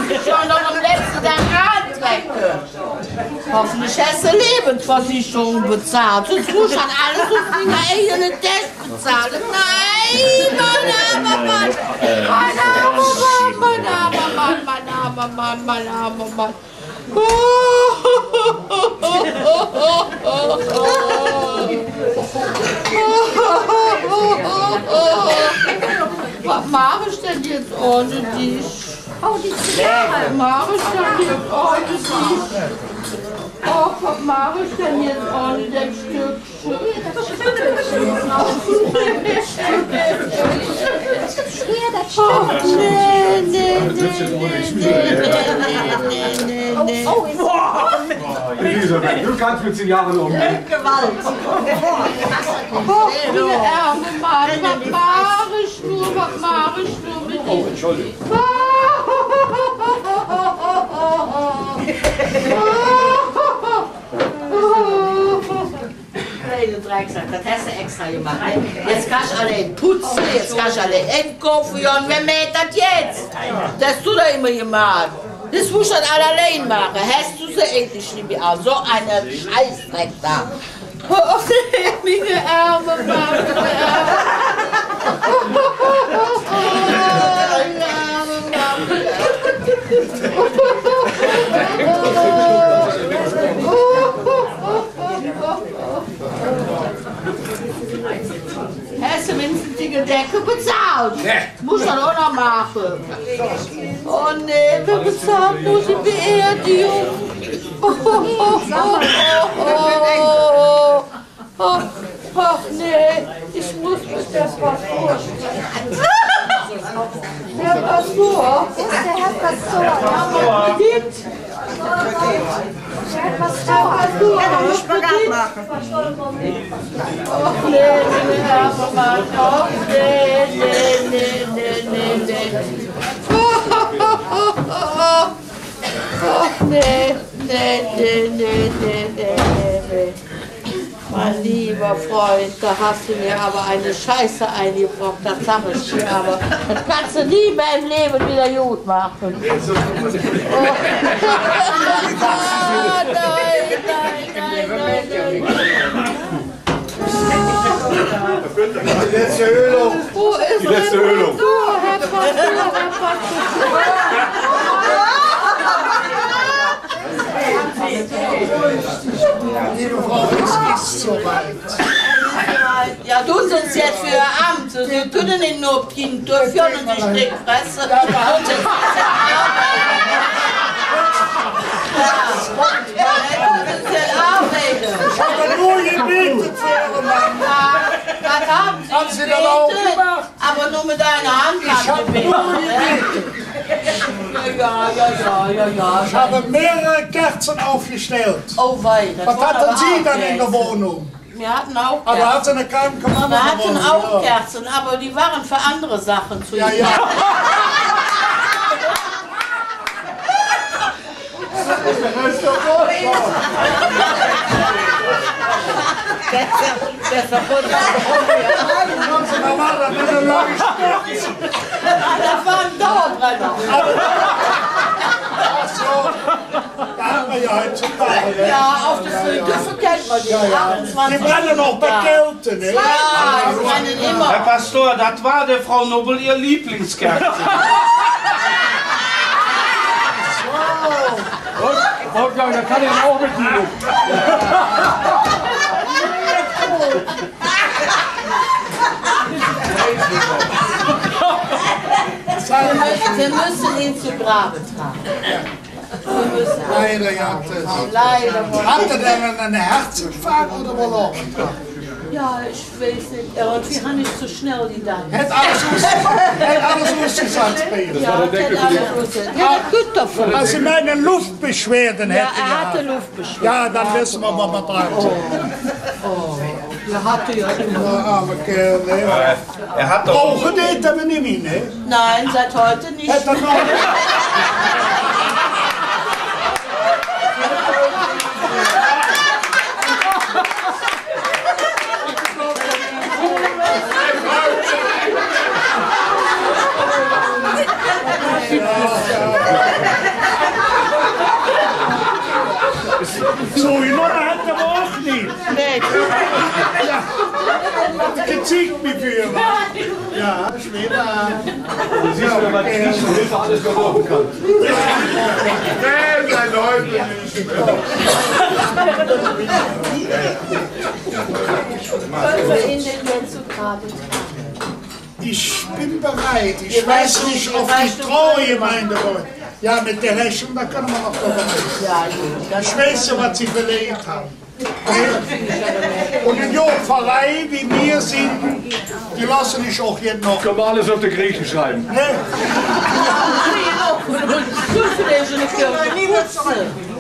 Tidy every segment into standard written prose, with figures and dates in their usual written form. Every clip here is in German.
schon noch am letzten Tag antrecken. Hoffentlich hast du Lebensversicherung bezahlt. Sonst muss ich alles auf deine eigene Tasche bezahlen. Nein, mein armer Mann. Mein armer Mann, mein armer Mann, mein armer Mann. Was mache ich denn jetzt ohne dich? Oh, die Zigarre. Was mache ich denn jetzt ohne dich? Oh, was mache ich denn jetzt ohne das Stückchen? Schwer, das stimmt. Nee. Oh, ist Elisabeth, du kannst mit Zigarren umgehen. Gewalt. Oh, du arme Mann, was mache ich nur mit dir? Oh, Entschuldigung. Hey, du Drecksack, das hast du extra gemacht. Jetzt kannst du alle putzen, jetzt kannst du alle einkaufen. Ja, und wer mäht das jetzt? Das hast du da immer gemacht. Das musst du dann alle allein machen. Hast du sie endlich nicht mehr an? So eine Scheißdreck da. Oh, meine arme Mann. Hast du mindestens die Decke bezahlt? Muss dann auch noch machen. Oh nee, wer bezahlt nur die Beerdigung? Ach nee, ich muss mit der Pastor sprechen. Herr Pastor? Ist der Herr Pastor? Kredit? Herr Pastor? Ja, da muss Spagat machen. Ach nee, Herr Mann. Ach nee. Ach nee. Mein lieber Freund, da hast du mir aber eine Scheiße eingebrockt, das sag ich dir aber. Das kannst du nie mehr im Leben wieder gut machen. Oh. Nein. Die letzte Ölung. Wo ist Die letzte Ölung. Herr Pastor? Liebe Frau, es ist soweit. Ja, du sind jetzt für ihr Amt. Sie können nicht nur Kind durchführen und die Steckfresse. Und das Ich habe nur gebetet für Ihre Mama. Was haben Sie das auch gebetet? gemacht? Aber nur mit deiner Hand Ich habe nur gebetet. Ja. Ich habe mehrere Kerzen aufgestellt. Oh wei. das Was waren aber hatten Sie auch dann in der Kerzen. Wohnung? Wir hatten auch Aber Kerzen. hat sie eine kranke Mama Wir hatten gewonnen, auch ja. Kerzen, aber die waren für andere Sachen zu Ja. Das war ein Dauerbrenner. Da haben wir ja heutzutage. Ne? Ja, auf der Düffe kennt man die. 28 Die brennen noch bei Kälte, ne? Ja, die brennen Herr immer. Pastor, das war der Frau Nobel ihr Lieblingskerzen. Wolfgang, da kann ich auch mitnehmen. Wir müssen ihn zu Grabe tragen. Wir müssen. Leider, ja. Das. Leider. Hat er denn einen Herzinfarkt oder wohl auch? Ja, ich weiß nicht. Irgendwie habe ich zu schnell die Dame. Hätte alles losgesagt bei Ihnen. Ja, das hat alles losgelassen. Ja, gut davon. Als Sie meine Luftbeschwerden Ja, hätten. er hatte Luftbeschwerden. Ja, dann wissen wir, was man treibt. Er hatte ja immer. Arme Kerl, ne? Er hat doch... Rauchen deed er niet meer, ne? Nein, seit heute nicht. Het er nog... So genommen hat er aber auch nicht. Nee, Geziegt mich für ihn. Ja, schwer. Du siehst, wenn man Hilfe alles gebrauchen kann. Nee, sein Leute nicht mehr. Können wir ihn denn jetzt so gerade Ich bin bereit. Ich weiß nicht, ob die Trauergemeinde wollen. Ja, mit der Rechnung, da können wir noch drüber reden. ja, gut. Ich weiß ja, was sie belegt haben. Und in der Pfarrei, wie wir sind, die lassen nicht auch jeden noch. Können wir alles auf die Griechen schreiben. Ne?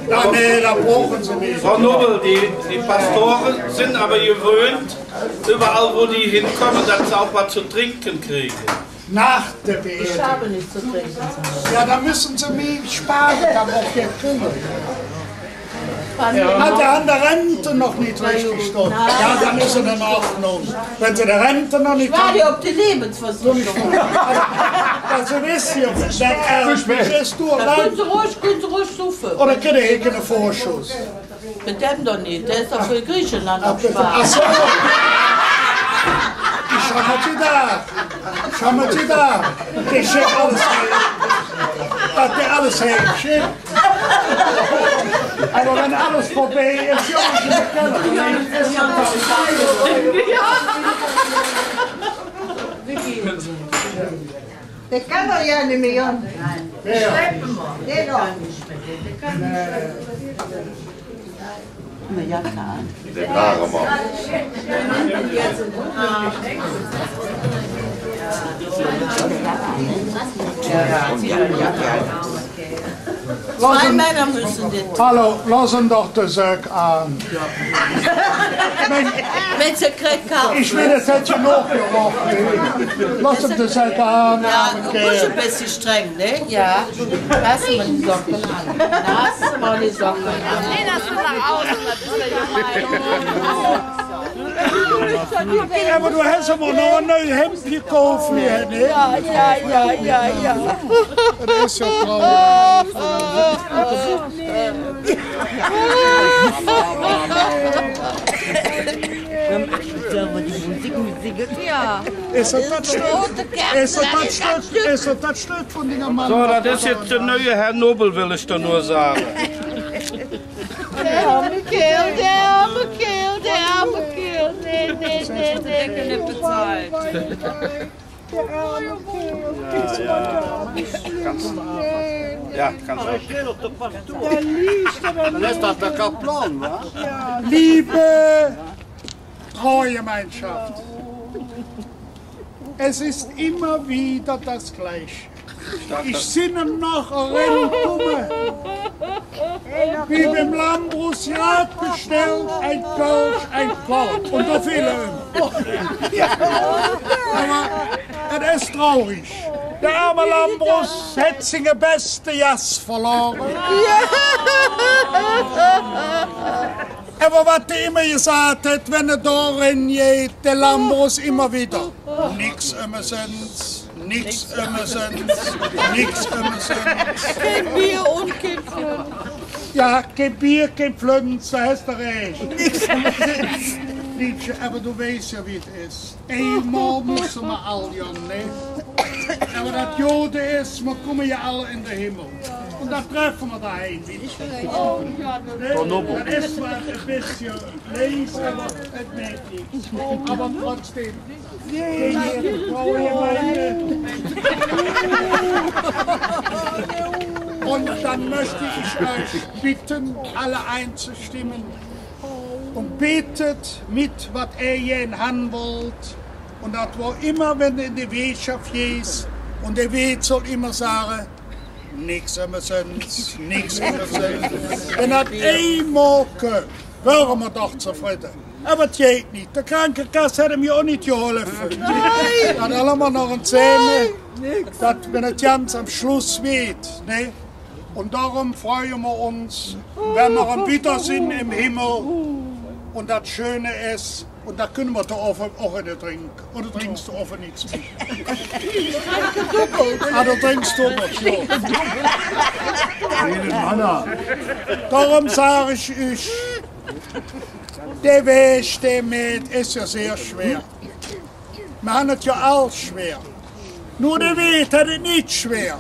Ja, nee, da brauchen sie nicht. Frau Nobel, die Pastoren sind aber gewöhnt, überall wo die hinkommen, dass sie auch was zu trinken kriegen. Nach der Ich Beerdigung. habe nichts zu trinken. Ja, da müssen sie mich sparen, dann auch der kriegen. Hat der an der Rente noch nicht richtig stehen? Ja, dann ist er in Ordnung. Wenn sie der Rente noch nicht Warte haben, auf die Lebensversicherung. also wisst ihr, dann ist du allein. Können Sie ruhig suchen. Oder kriegt er einen Vorschuss? Mit dem doch nicht, der ist doch für Griechenland am Ach Sparen. so. Ich schau mal sie da. Der schickt alles hin. Hat der alles hingeschickt. Aber wenn alles vorbei ist, ja, ich nicht gerne. Der kann doch ja nicht mehr. Wer? Der doch. Ja, nein. Der Haare mal. Zwei Männer müssen das. Hallo, lassen doch den Sack an. Wenn sie kriegt, kaufen. Ich will das jetzt noch gerochen. Lassen den Sack an. Ja, du bist ein bisschen streng, ne? Ja. Lass mal die Socken an. Lass mal die Socken an. Nee, das ist nach außen, das ist ja gemein. Aber du hast aber noch ein neues Hemd gekauft, ne? Ja. Das ist ja traurig. Ja. Ist das Stück von dieser Mann? So, das ist jetzt der neue Herr Nobel, will ich da nur sagen. Der arme Kerl, der arme Kerl, der arme Kerl. Nee. Deckel nicht bezahlt. Ja, kannst du. Liebe Trauergemeinschaft, es ist immer wieder das Gleiche. Ich sinne noch Rennkumme, wie beim Lambrusjagd bestellt, ein Kölsch, ein Korb und da viele. Aber es ist traurig. Der arme Lambrus hat seine beste Jas verloren. Aber was er immer gesagt hat, wenn er da reingeht, der Lambrus immer wieder. Nix Emersens, nix Emersens, nix Emersens. Kein Bier und kein Flöten. Ja, kein Bier, kein Flöten, da hast du recht. Nix Emersens. Liedje, aber du weißt ja, wie es ist. Einmal müssen wir alle, ne? Aber das Jode ist, wir kommen ja alle in den Himmel. Und da treffen wir daheim wieder. Das ist zwar ein bisschen links, aber es merkt nichts. Aber trotzdem, die Trauergemeinde. Und dann möchte ich euch bitten, alle einzustimmen. Und betet mit, was ihr in Hand wollt. Und das war immer, wenn ihr in die Wirtschaft geht. Und der Wirt soll immer sagen, nix Emersens, nix Emersens. Wenn das einmal geht, wären wir doch zufrieden. Aber das geht nicht. Der Krankenkasse hätte mir auch nicht geholfen. Nein! Dann haben wir noch ein Zähne, wenn es ganz am Schluss wird. Ne? Und darum freuen wir uns, wenn wir am Wiedersehen im Himmel, Und das Schöne ist, und da können wir da auch nicht trinken. Oder trinkst du offen nichts mehr? Ah, du trinkst du noch, ja. Darum sage ich euch, der Weg, der mit, ist ja sehr schwer. Wir haben es ja alles schwer. Nur der Weg hat es nicht schwer.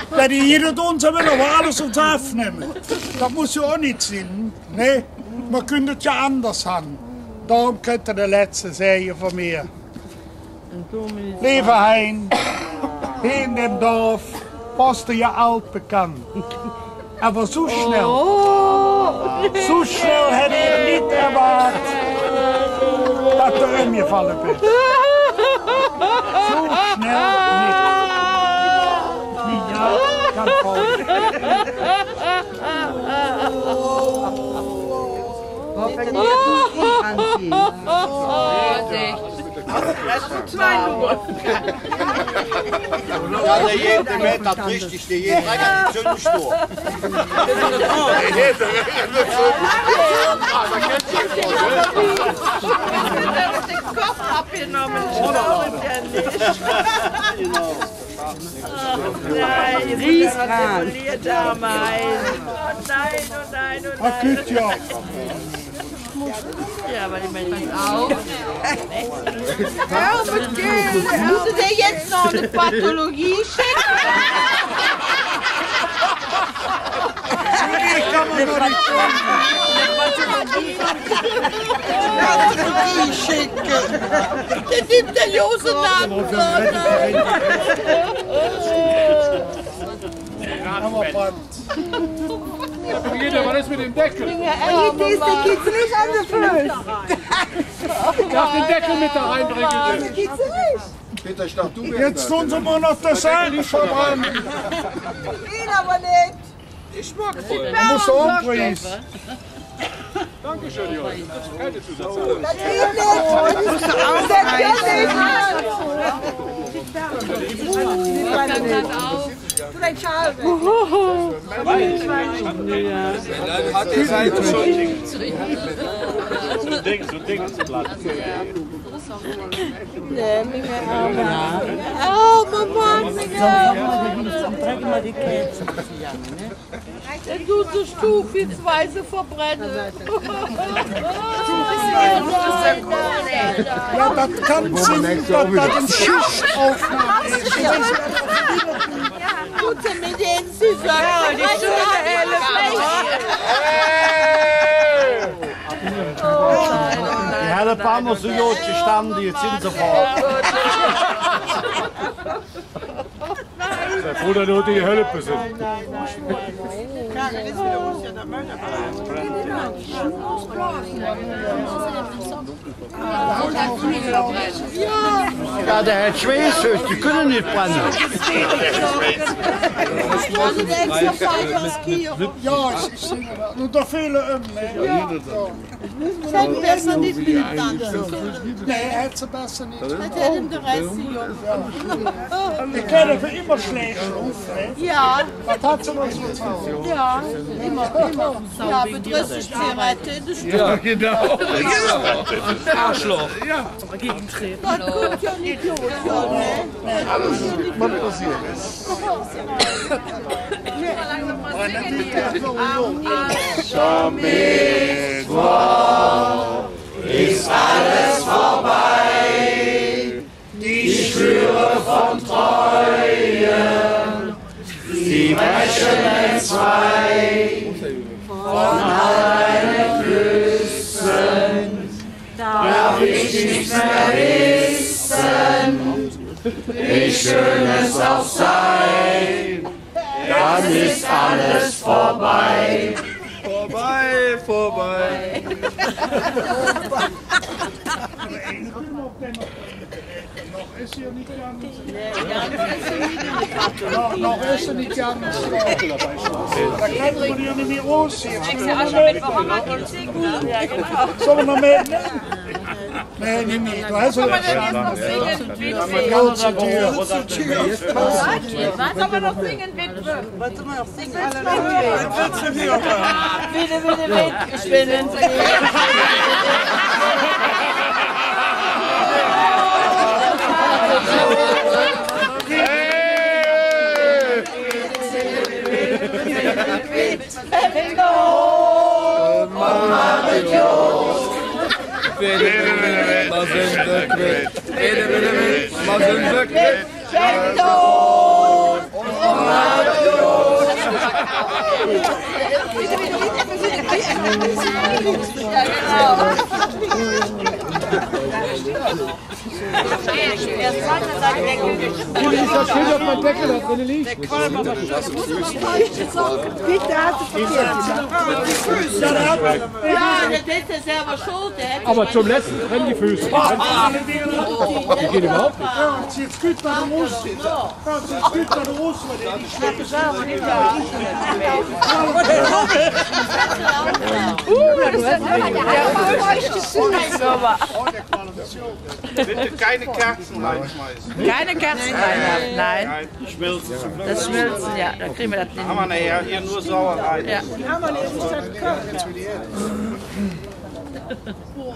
Weil die jeder uns will aber alles uns aufnehmen. Das muss ja auch nicht sein. Ne? Wir können es ja anders haben. Darum könnt ihr die letzte Serie von mir. Liebe Hein, hier in dem Dorf warst du ja altbekannt. Aber so schnell hätte ich nicht erwartet, dass du umgefallen bist. So schnell nicht. Ja, kann folgen. Ja, der jede Meter hat richtig, der jede hat einen Zündenstor. Den Kopf abgenommen, schauen ja nicht. Nein, Riesmann. Nein. Ach gut, ja. Ja, weil ich meine nicht auf. Musst du dir jetzt noch eine Pathologie schicken? Pathologie schicken. Der nimmt der Jose Jeder, was ist mit dem Deckel? Die geht's nicht an den Fuß. Darf den Deckel mit da reinbringen? Das geht's nicht. Peter, ich dachte, du wärst Jetzt tun sie mal noch das Seil verbrennen. Ihn aber nicht. Da musst du umpreisen. Dankeschön, Jungs. Keine Zusatzzahl. Das geht nicht. Das geht nicht. Du dein Schal weg. Hat die Seite schon. So Ding zu bleiben. Oh, Mann. Der tut so stufenweise verbrennen. Ja, das kann sein, dass das eine Schichtaufnahme ist. Gute mit den Süßen. Ja, die schöne helle Die helle Palmer so gut gestanden, jetzt sind sie fort. Der Bruder nur die Hölle besinnt. Ja, der hat Schweißhöchst, die können nicht brennen. Ja, ich sehe das. Nur da fehlen Hätten besser nicht mit dann. Nee, hätte sie besser nicht. Hätten den Rest Ich kenne für immer schlecht auf. Ja, Was hat sie noch so getan? ja, immer. Ja, bedrückt Zigarette in der Stunde. Ja, genau. Arschloch. Das kommt ja nicht los, ja, ne? Alles mal passiert. Ist alles vorbei, die Schwüre von Treue, sie brechen entzwei, von all deinen Flüssen, darf ich nichts mehr wissen, wie schön es auch sei, dann ist alles vorbei. Vorbei. Noch ist sie nicht ganz. Noch ist sie nicht ganz. Da kann man die nicht mehr rausziehen. Sollen wir noch mehr nehmen? Nee, nicht mehr. Du hast ja Sollen wir noch singen, Windweg? Warte mal, sing Halleluja. Bitte, bitte, bitte. Ich bin in Das steht auf meinem Deckel, das wenn du liegst. Bitte hat es verkehrt. Ja, das ist ja selber schuld. Aber zum letzten brennen die Füße. Die gehen überhaupt nicht. Ja, jetzt geht man raus. Ja, jetzt geht man raus, weil der nicht schlecht ist. Bitte keine Kerzen reinschmeißen. Keine Kerzen rein, nein. Schmilzen. Das Schmilzen, ja, dann kriegen wir das nicht. Haben wir nachher hier nur Sauerei. Ja.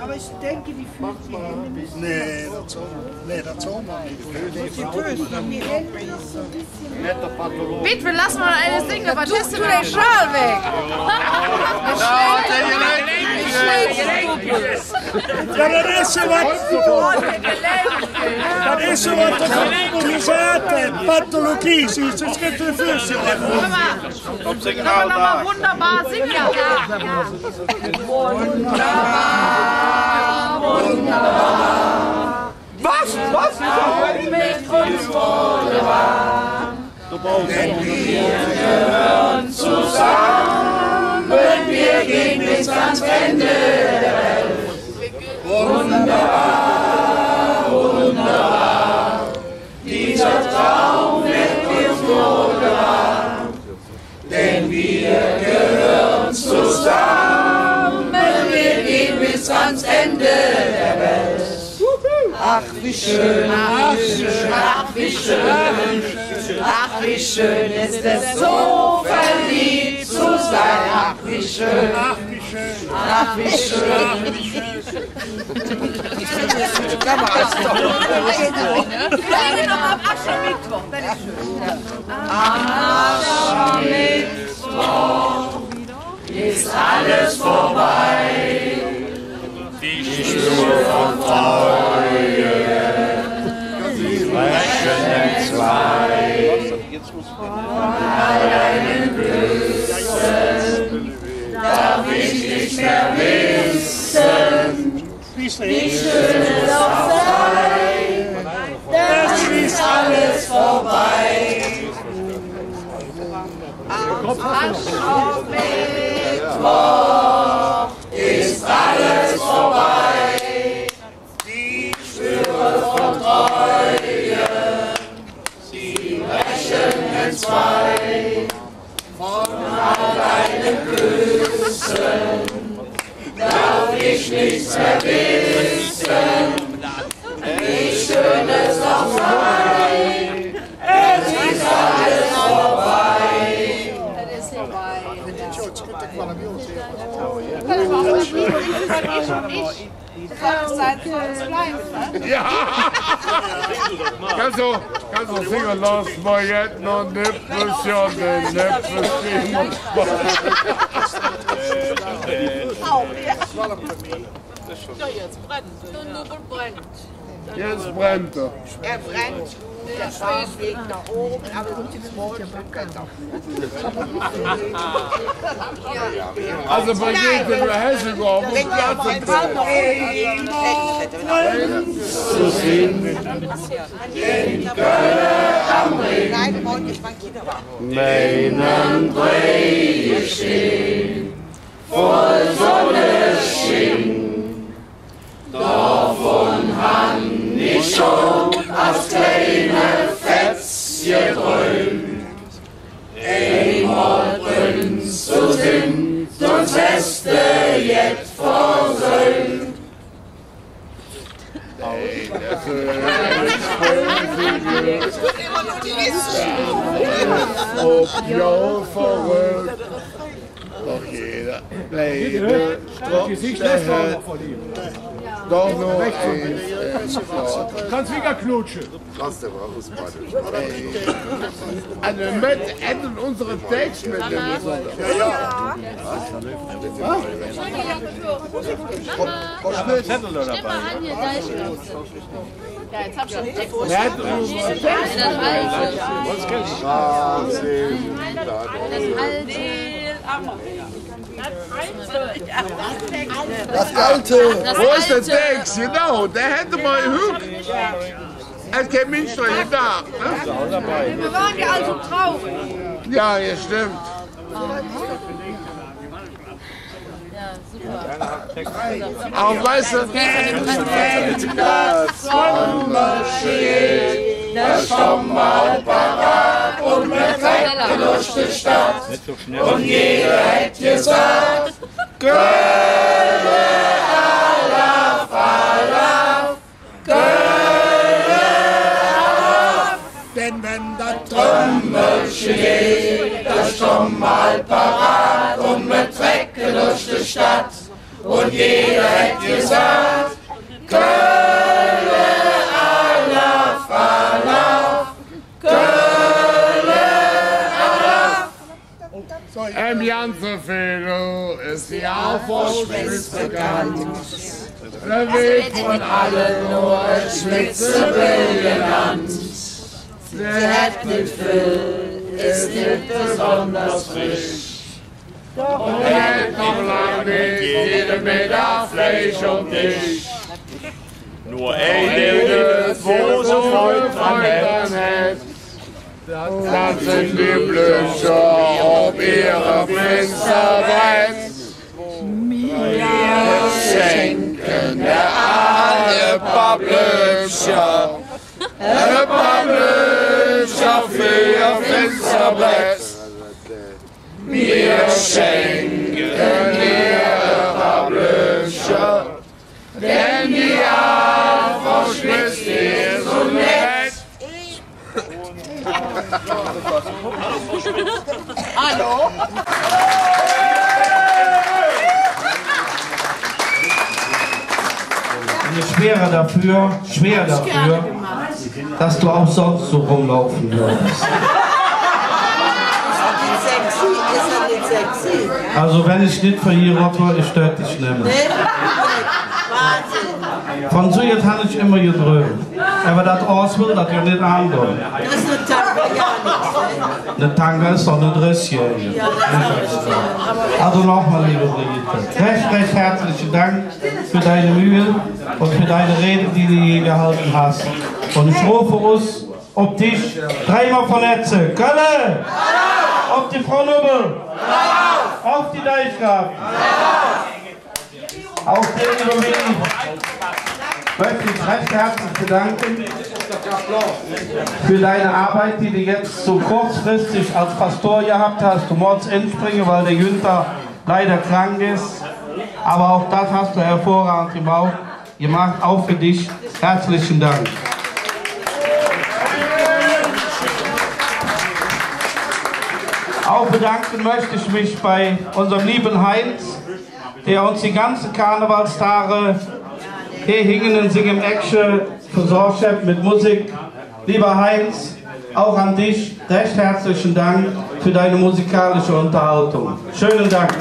Aber ich denke, die fühlt die Hände nicht. Nee, das soll man nicht. Die Bösen, die Hände ist so ein bisschen. Bitte, wir lassen mal eine singen, aber tust du den Schal weg? Ja, das ist so was der gesagt hat. Pathologie, siehst du, es gibt die Füße. Komm, sing Aber auch nochmal da. wunderbar singen. Ja. Was? Was? Mit uns wunderbar. Denn wir gehören zusammen, wir gehen bis ans Ende der Welt. Wunderbar, wunderbar, dieser Traum wird uns wohlgewahr. Denn wir gehören zusammen, wir gehen bis ans Ende der Welt. Ach, wie schön, ach, wie schön, ach, wie schön, ach, wie schön ist es, so verliebt zu sein. Ach, wie schön, ach, wie schön, ach, wie schön. Aschermittwoch ist alles vorbei. Die Spur von Treue, sie brechen entzwei. Von deinen Küssen darf ich nicht mehr wissen, wie schön es auch sei. Das ist alles vorbei. Aschermittwoch ist alles vorbei. Die Schwüre von Treue, sie brechen entzwei. Von all deinen Küssen darf ich nichts mehr wissen, wie schön es auch sei. Es ist alles vorbei. Ja! Kannst du singen, lass mal jetzt noch Nippelchen, den Nippelchen. Jetzt brennt er. Er brennt, der Schweiß liegt nach oben, aber die Freude brennt auch. Also bei jedem Hesse kommen. Wenn wir aber ein paar noch Zu sehen, Nein, morgen ist mein Kinderwagen. meinen Breie stehen, voll Sonne schien, davon han ich schon als kleine Fetz geträumt. Einmal Prinz zu sind, sonst hast du jetzt versäumt. ob ja verrückt. Doch jeder Lebe trotz der Held. Doch nur eins fort. Kannst wieder knutschen. Lass den raus, Mann. Also wir enden unsere Text mit dem Besonderen. Ja. Ja, jetzt hab ich schon Text. Wer hat unsere Text? Das Alte. Wo ist der Text? Genau, der hätte mal hübsch. Es kein Mensch noch hier da. Wir waren ja also traurig. Ja, ja, stimmt. Auch weißt du, das Sommer steht, der Sommer parat und wir trinken durch die Stadt. Und jeder hat gesagt, Gölle, Alaf, Alaf, Gölle, Alaf. Denn wenn das Trommel steht, der Sommer parat und wir trinken durch die Stadt. Und jeder hat gesagt, Gölle, Alaf, Alaf, Gölle, Alaf. im ganzen Viertel ist die Aufwärtsspitz bekannt. Der Weg von allen nur Schwitzebill genannt. Der hat nicht viel, ist nicht besonders frisch. Und hält noch lang nicht jede Meter Fleisch und Fisch. Nur eine, wo so Freund hat. Das sind die Blücher auf ihre Fensterbrett. Wir schenken der alle paar Blücher. Ein paar Blücher für ihr Fensterbrett. Wir schenken ihre Blücher, denn die Aufwärtsspitz ist so nett. Hallo? Schwerer dafür, dass du auch sonst so rumlaufen würdest. Also wenn ich nicht für hier rotze, ich stört dich nicht mehr. Von so jetzt habe ich immer gedrückt. Aber das Aus will das ja nicht andauern. Das ist eine Tanke, ja nicht. Eine Tanke ist doch eine Dressjährige. Also nochmal, liebe Brigitte, recht herzlichen Dank für deine Mühe und für deine Rede, die du hier gehalten hast. Und ich rufe uns auf dich dreimal von Netze. Kölle! Auf die Frau Nübbel! Auf die Deichgraf! Auf den über mich möchte ich recht herzlich bedanken für deine Arbeit, die du jetzt so kurzfristig als Pastor gehabt hast. Du musst entspringen, weil der Günther leider krank ist. Aber auch das hast du hervorragend gemacht, auch für dich. Herzlichen Dank. Auch bedanken möchte ich mich bei unserem lieben Heinz, der uns die ganze Karnevalstage hier hingen und singen im Eckche versorgt hat mit Musik. Lieber Heinz, auch an dich recht herzlichen Dank für deine musikalische Unterhaltung. Schönen Dank.